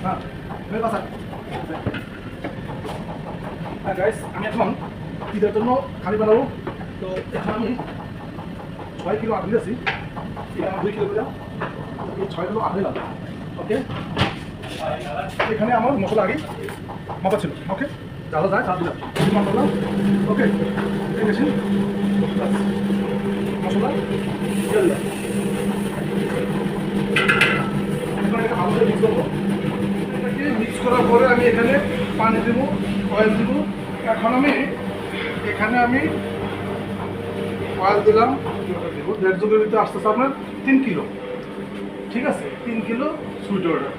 হ্যাঁ হ্যাঁ গাইস, আমি এখন ঈদের জন্য খালি বানাবো। তো এখন আমি 6 কিলো আটা দিয়েছি, এটা আমার 2 কিলো দিলাম, এই 6 কিলো আটা দিলাম। ওকে, এখানে আমার মশলা আগে মাপা ছিল। ওকে, চালা যায় চা দিলাম, দিলাম। ওকে, এই মেশিন মশলা দিয়ে দিলাম। এখন এটা ভালো করে মিক্স করবো। এটাকে মিক্স করার পরে আমি এখানে পানি দেবো, অয়েল দেবো। এখন এখানে আমি অয়েল দিলাম, দেবো 1.5 কেজিতে আসতেছে আপনার 3 কিলো। ঠিক আছে, 3 কিলো সুইট অর্ডার।